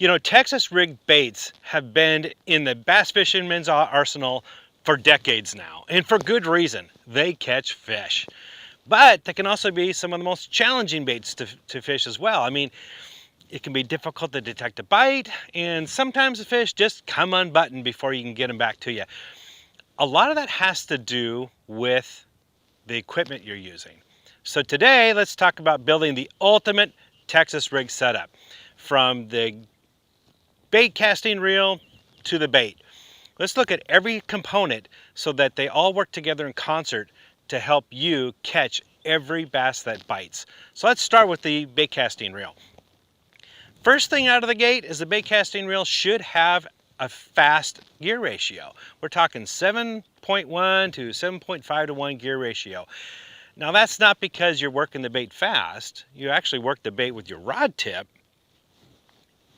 You know, Texas rig baits have been in the bass fishermen's arsenal for decades now, and for good reason. They catch fish. But they can also be some of the most challenging baits to fish as well. I mean, it can be difficult to detect a bite, and sometimes the fish just come unbuttoned before you can get them back to you. A lot of that has to do with the equipment you're using. So today, let's talk about building the ultimate Texas rig setup, from the bait casting reel to the bait. Let's look at every component so that they all work together in concert to help you catch every bass that bites. So let's start with the bait casting reel. First thing out of the gate is the bait casting reel should have a fast gear ratio. We're talking 7.1 to 7.5 to 1 gear ratio. Now that's not because you're working the bait fast. You actually work the bait with your rod tip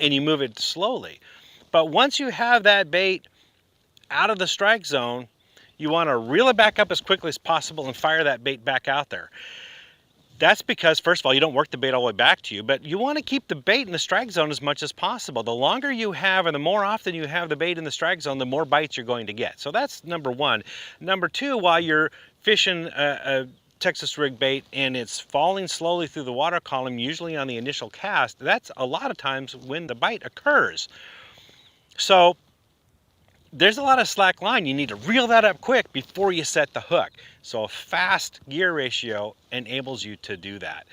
and you move it slowly. But once you have that bait out of the strike zone, you want to reel it back up as quickly as possible and fire that bait back out there. That's because, first of all, you don't work the bait all the way back to you, but you want to keep the bait in the strike zone as much as possible. The longer you have, and the more often you have the bait in the strike zone, the more bites you're going to get. So that's number one. Number two, while you're fishing a Texas rig bait and it's falling slowly through the water column, usually on the initial cast, that's a lot of times when the bite occurs. So there's a lot of slack line. You need to reel that up quick before you set the hook. So a fast gear ratio enables you to do that.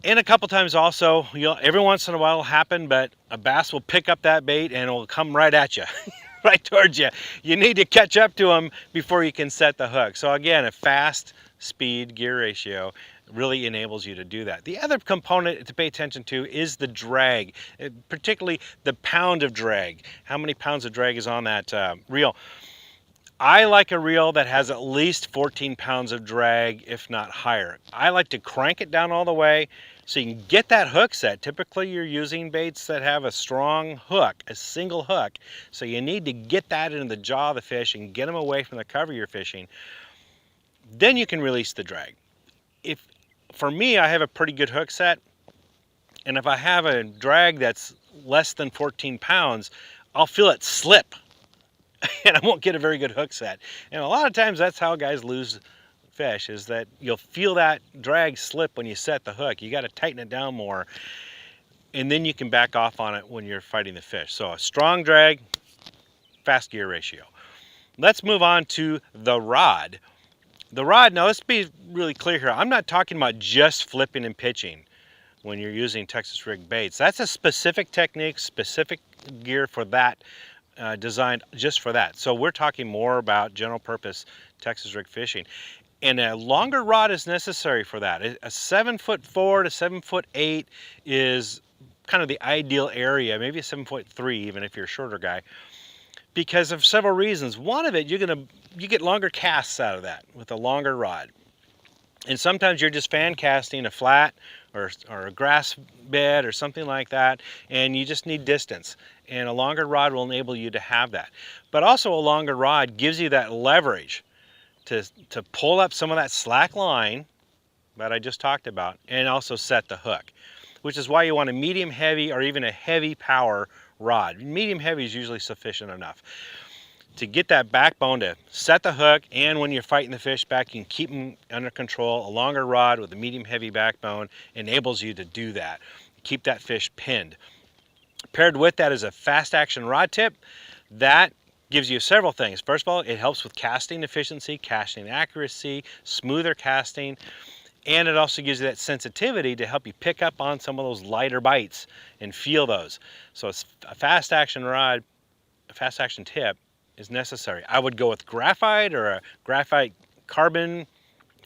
And a couple times also, every once in a while it'll happen, but a bass will pick up that bait and it'll come right at you, right towards you. You need to catch up to them before you can set the hook. So again, a fast speed gear ratio really enables you to do that. The other component to pay attention to is the drag, particularly the pound of drag. How many pounds of drag is on that reel? I like a reel that has at least 14 pounds of drag, if not higher. I like to crank it down all the way so you can get that hook set. Typically you're using baits that have a strong hook, a single hook. So you need to get that into the jaw of the fish and get them away from the cover you're fishing. Then you can release the drag. For me, I have a pretty good hook set, and if I have a drag that's less than 14 pounds, I'll feel it slip, and I won't get a very good hook set. And a lot of times that's how guys lose fish, is that you'll feel that drag slip when you set the hook. You got to tighten it down more, and then you can back off on it when you're fighting the fish. So a strong drag, fast gear ratio. Let's move on to the rod. The rod, now let's be really clear here. I'm not talking about just flipping and pitching when you're using Texas rig baits. That's a specific technique, specific gear for that, designed just for that. So we're talking more about general purpose Texas rig fishing. And a longer rod is necessary for that. A 7'4" to 7'8" is kind of the ideal area, maybe a 7'3" even if you're a shorter guy, because of several reasons. One of it, you get longer casts out of that with a longer rod. And sometimes you're just fan casting a flat or a grass bed or something like that, and you just need distance. And a longer rod will enable you to have that. But also a longer rod gives you that leverage to pull up some of that slack line that I just talked about and also set the hook, which is why you want a medium heavy or even a heavy power rod. Medium heavy is usually sufficient enough to get that backbone to set the hook, and when you're fighting the fish back, you can keep them under control. A longer rod with a medium heavy backbone enables you to do that. Keep that fish pinned. Paired with that is a fast action rod tip. That gives you several things. First of all, it helps with casting efficiency, casting accuracy, smoother casting, and it also gives you that sensitivity to help you pick up on some of those lighter bites and feel those. So it's a fast action rod, a fast action tip is necessary. I would go with graphite or a graphite carbon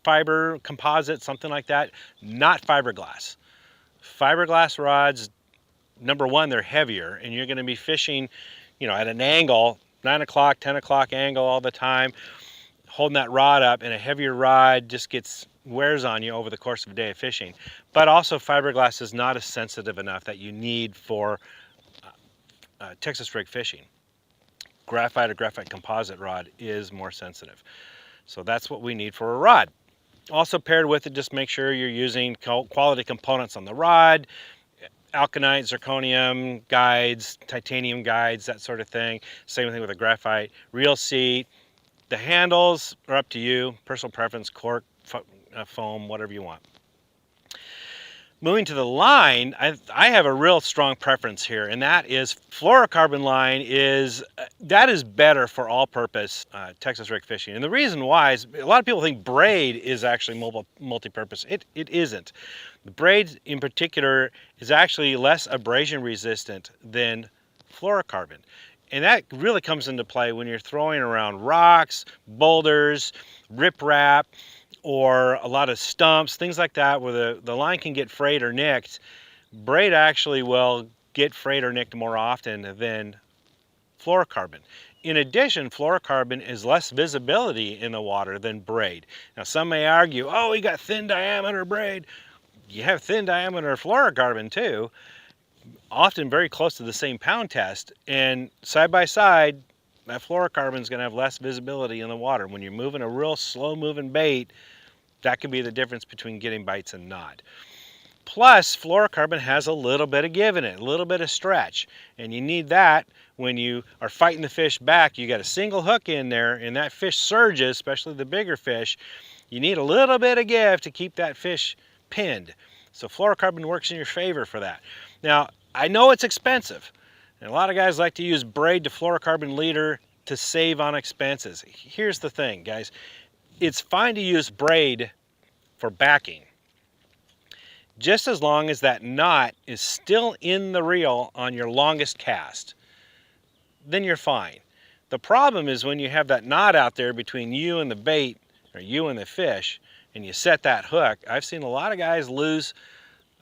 fiber composite, something like that, not fiberglass. Fiberglass rods, number one, they're heavier, and you're going to be fishing, at an angle, 9 o'clock, 10 o'clock angle all the time, holding that rod up, and a heavier rod just wears on you over the course of a day of fishing. But also fiberglass is not as sensitive enough that you need for Texas rig fishing. Graphite or graphite composite rod is more sensitive. So that's what we need for a rod. Also paired with it, just make sure you're using quality components on the rod. alkanite, zirconium guides, titanium guides, that sort of thing. Same thing with a graphite reel seat. The handles are up to you, personal preference, cork, foam, whatever you want. Moving to the line, I have a real strong preference here, and that is fluorocarbon line that is better for all-purpose Texas rig fishing. And the reason why is a lot of people think braid is actually multi-purpose. It isn't. The braid in particular is actually less abrasion resistant than fluorocarbon. And that really comes into play when you're throwing around rocks, boulders, riprap, or a lot of stumps, things like that, where the line can get frayed or nicked. Braid actually will get frayed or nicked more often than fluorocarbon. In addition, fluorocarbon is less visibility in the water than braid. Now, some may argue, oh, we got thin diameter braid. You have thin diameter fluorocarbon too, often very close to the same pound test, and side by side, that fluorocarbon is going to have less visibility in the water. When you're moving a real slow moving bait, that can be the difference between getting bites and not. Plus, fluorocarbon has a little bit of give in it, a little bit of stretch, and you need that when you are fighting the fish back. You got a single hook in there and that fish surges, especially the bigger fish. You need a little bit of give to keep that fish pinned. So fluorocarbon works in your favor for that. Now, I know it's expensive, and a lot of guys like to use braid to fluorocarbon leader to save on expenses. Here's the thing, guys. It's fine to use braid for backing, just as long as that knot is still in the reel on your longest cast. Then you're fine. The problem is when you have that knot out there between you and the bait, or you and the fish, and you set that hook. I've seen a lot of guys lose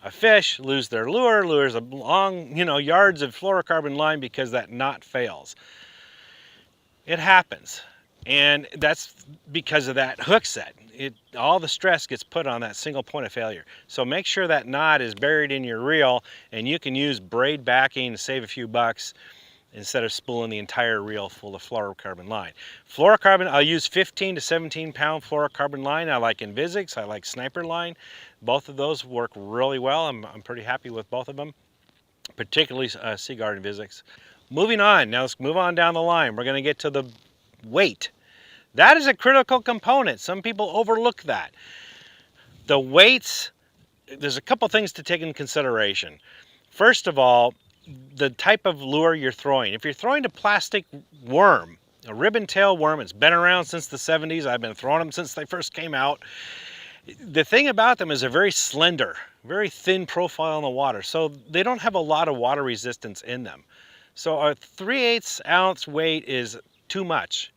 a fish, lose their lure, lose a long, yards of fluorocarbon line because that knot fails. It happens. And that's because of that hook set. All the stress gets put on that single point of failure. So make sure that knot is buried in your reel, and you can use braid backing to save a few bucks instead of spooling the entire reel full of fluorocarbon line. Fluorocarbon, I'll use 15 to 17 pound fluorocarbon line. I like Invisics, I like Sniper line. Both of those work really well. I'm pretty happy with both of them, particularly Seaguard Invisics. Moving on, now let's move on down the line. We're gonna get to the weight. That is a critical component. Some people overlook that. The weights, there's a couple things to take into consideration. First of all, the type of lure you're throwing. If you're throwing a plastic worm, a ribbon tail worm, it's been around since the 70s. I've been throwing them since they first came out. The thing about them is they're very slender, very thin profile in the water, so they don't have a lot of water resistance in them. So a 3/8 ounce weight is too much.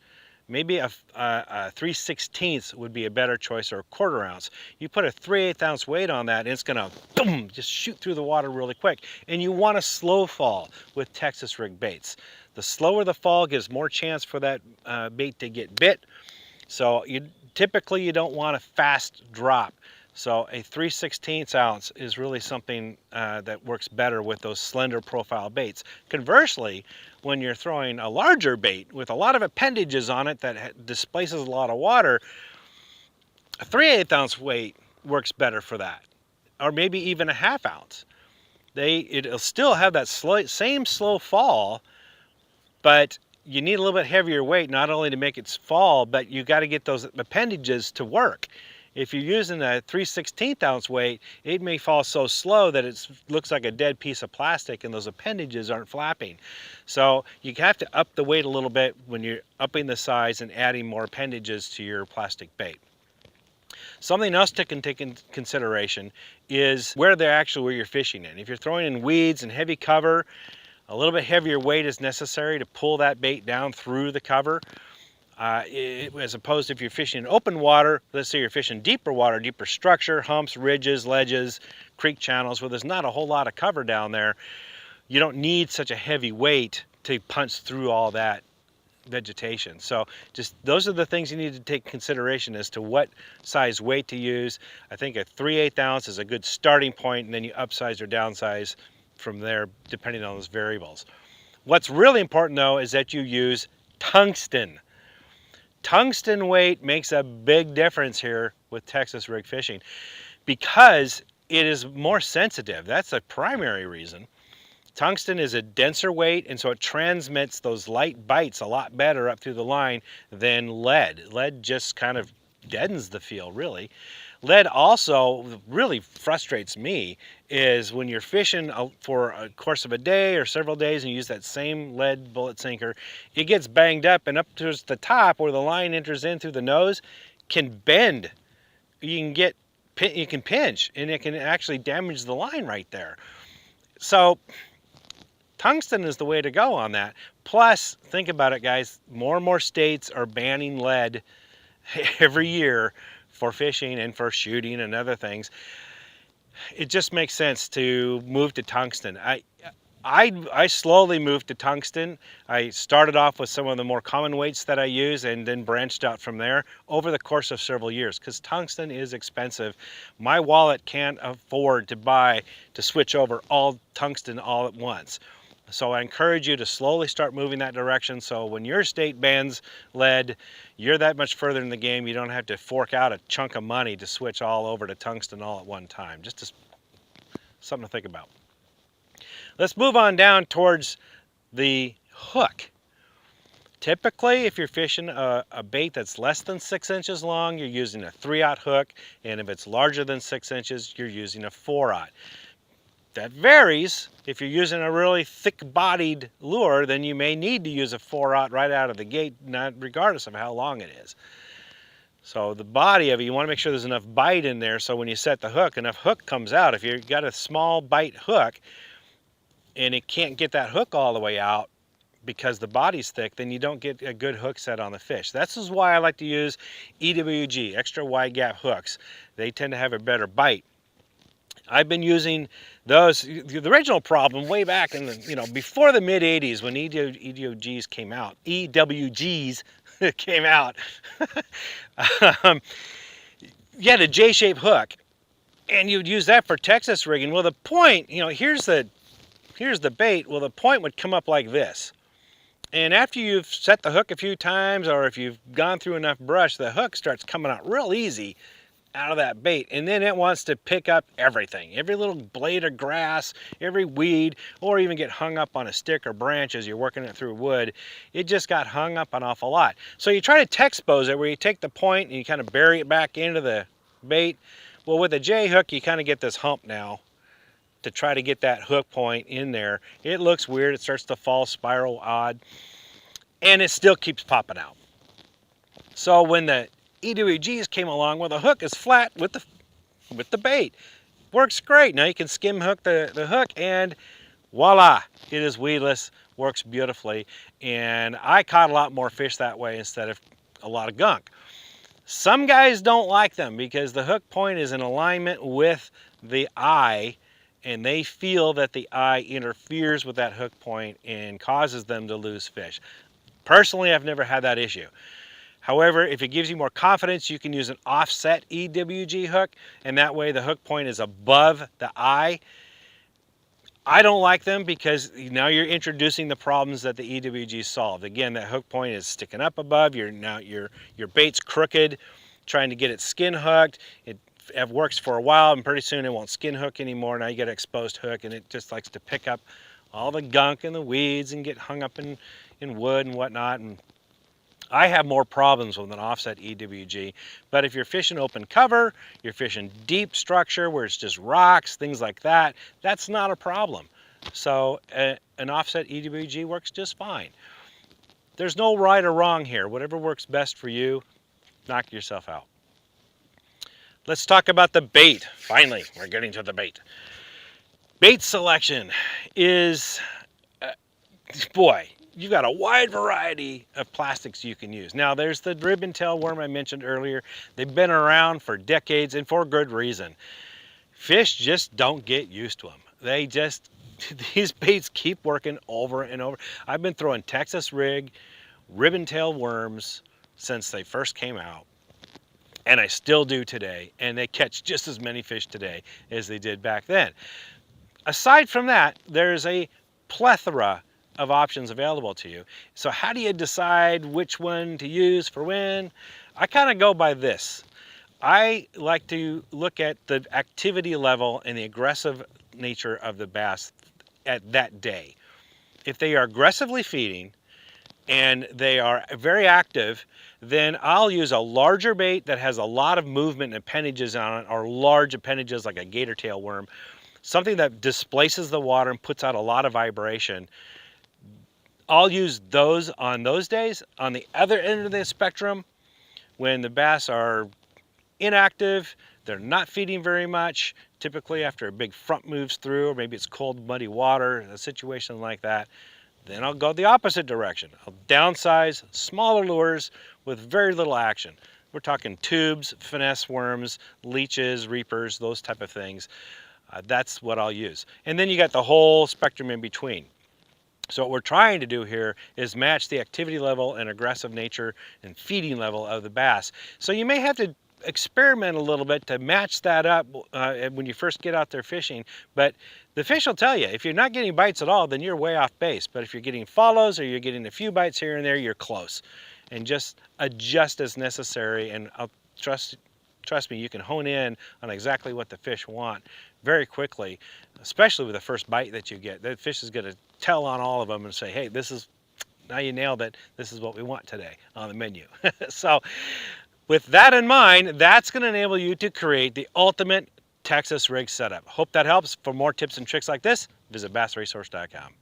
Maybe a 3/16 would be a better choice, or a 1/4 ounce. You put a 3/8 ounce weight on that, and it's gonna boom, just shoot through the water really quick. And you want a slow fall with Texas rig baits. The slower the fall gives more chance for that bait to get bit. So typically you don't want a fast drop. So a 3/16 ounce is really something that works better with those slender profile baits. Conversely, when you're throwing a larger bait with a lot of appendages on it that displaces a lot of water, a 3/8 ounce weight works better for that, or maybe even a 1/2 ounce. It'll still have that same slow fall, but you need a little bit heavier weight, not only to make it fall, but you got to get those appendages to work. If you're using a 3/16 ounce weight, it may fall so slow that it looks like a dead piece of plastic and those appendages aren't flapping. So you have to up the weight a little bit when you're upping the size and adding more appendages to your plastic bait. Something else to take into consideration is where you're fishing in. If you're throwing in weeds and heavy cover, a little bit heavier weight is necessary to pull that bait down through the cover. As opposed to if you're fishing in open water, let's say you're fishing deeper water, deeper structure, humps, ridges, ledges, creek channels, where there's not a whole lot of cover down there, you don't need such a heavy weight to punch through all that vegetation. So just those are the things you need to take consideration as to what size weight to use. I think a 3/8 ounce is a good starting point, and then you upsize or downsize from there depending on those variables. What's really important though is that you use tungsten. Tungsten weight makes a big difference here with Texas rig fishing, because it is more sensitive. That's the primary reason. Tungsten is a denser weight, and so it transmits those light bites a lot better up through the line than lead. Lead just kind of deadens the feel, really. Lead also really frustrates me is when you're fishing for a course of a day or several days and you use that same lead bullet sinker, it gets banged up, and up towards the top where the line enters in through the nose can bend. You can pinch, and it can actually damage the line right there. So tungsten is the way to go on that. Plus, think about it, guys, more and more states are banning lead every year for fishing and for shooting and other things. It just makes sense to move to tungsten. I slowly moved to tungsten. I started off with some of the more common weights that I use and then branched out from there over the course of several years, because tungsten is expensive. My wallet can't afford to switch over all tungsten all at once. So I encourage you to slowly start moving that direction, so when your state bans lead, you're that much further in the game. You don't have to fork out a chunk of money to switch all over to tungsten all at one time. Just something to think about. Let's move on down towards the hook. Typically, if you're fishing a bait that's less than 6 inches long, you're using a 3/0 hook, and if it's larger than 6 inches, you're using a 4/0. That varies. If you're using a really thick-bodied lure, then you may need to use a 4/0 right out of the gate, regardless of how long it is. So the body of it, you want to make sure there's enough bite in there, so when you set the hook, enough hook comes out. If you've got a small bite hook and it can't get that hook all the way out because the body's thick, then you don't get a good hook set on the fish. This is why I like to use EWG, extra wide gap hooks. They tend to have a better bite. I've been using those. The original problem way back in the, before the mid 80s when EWGs came out, came out, you had a J-shaped hook, and you'd use that for Texas rigging. Well, the point, here's the bait. Well, the point would come up like this. And after you've set the hook a few times, or if you've gone through enough brush, the hook starts coming out real easy out of that bait, and then it wants to pick up everything, every little blade of grass, every weed, or even get hung up on a stick or branch as you're working it through wood. It just got hung up an awful lot. So you try to Texpose it, where you take the point and you kind of bury it back into the bait. Well, with a J hook, you kind of get this hump now to try to get that hook point in there. It looks weird. It starts to fall spiral odd, and it still keeps popping out. So when the EWGs came along, well, the hook is flat with the bait. Works great. Now you can skim hook the hook, and voila, it is weedless, works beautifully. And I caught a lot more fish that way instead of a lot of gunk. Some guys don't like them because the hook point is in alignment with the eye, and they feel that the eye interferes with that hook point and causes them to lose fish. Personally, I've never had that issue. However, if it gives you more confidence, you can use an offset EWG hook, and that way the hook point is above the eye. I don't like them because now you're introducing the problems that the EWG solved. Again, that hook point is sticking up above. Your bait's crooked, trying to get it skin hooked. It works for a while, and pretty soon it won't skin hook anymore. Now you get an exposed hook, and it just likes to pick up all the gunk and the weeds and get hung up in wood and whatnot. And I have more problems with an offset EWG, but if you're fishing open cover, you're fishing deep structure where it's just rocks, things like that, that's not a problem. So an offset EWG works just fine. There's no right or wrong here. Whatever works best for you, knock yourself out. Let's talk about the bait. Finally, we're getting to the bait. Bait selection is, boy, you've got a wide variety of plastics you can use. Now, there's the ribbon tail worm I mentioned earlier. They've been around for decades, and for good reason. Fish just don't get used to them. These baits keep working over and over. I've been throwing Texas rig, ribbon tail worms since they first came out, and I still do today, and they catch just as many fish today as they did back then. Aside from that, there's a plethora of options available to you. So how do you decide which one to use for when? I kind of go by this. I like to look at the activity level and the aggressive nature of the bass at that day. If they are aggressively feeding and they are very active, then I'll use a larger bait that has a lot of movement and appendages on it, or large appendages like a gator tail worm, something that displaces the water and puts out a lot of vibration. I'll use those on those days. On the other end of the spectrum, when the bass are inactive, they're not feeding very much, typically after a big front moves through, or maybe it's cold, muddy water, a situation like that, then I'll go the opposite direction. I'll downsize smaller lures with very little action. We're talking tubes, finesse worms, leeches, reapers, those type of things. That's what I'll use. And then you got the whole spectrum in between. So what we're trying to do here is match the activity level and aggressive nature and feeding level of the bass. So you may have to experiment a little bit to match that up when you first get out there fishing, but the fish will tell you. If you're not getting bites at all, then you're way off base. But if you're getting follows or you're getting a few bites here and there, you're close. And just adjust as necessary, and I'll trust me, you can hone in on exactly what the fish want very quickly, especially with the first bite that you get. The fish is going to tell on all of them and say, hey, this is, now you nailed it, this is what we want today on the menu. So with that in mind, that's going to enable you to create the ultimate Texas rig setup. Hope that helps. For more tips and tricks like this, visit BassResource.com.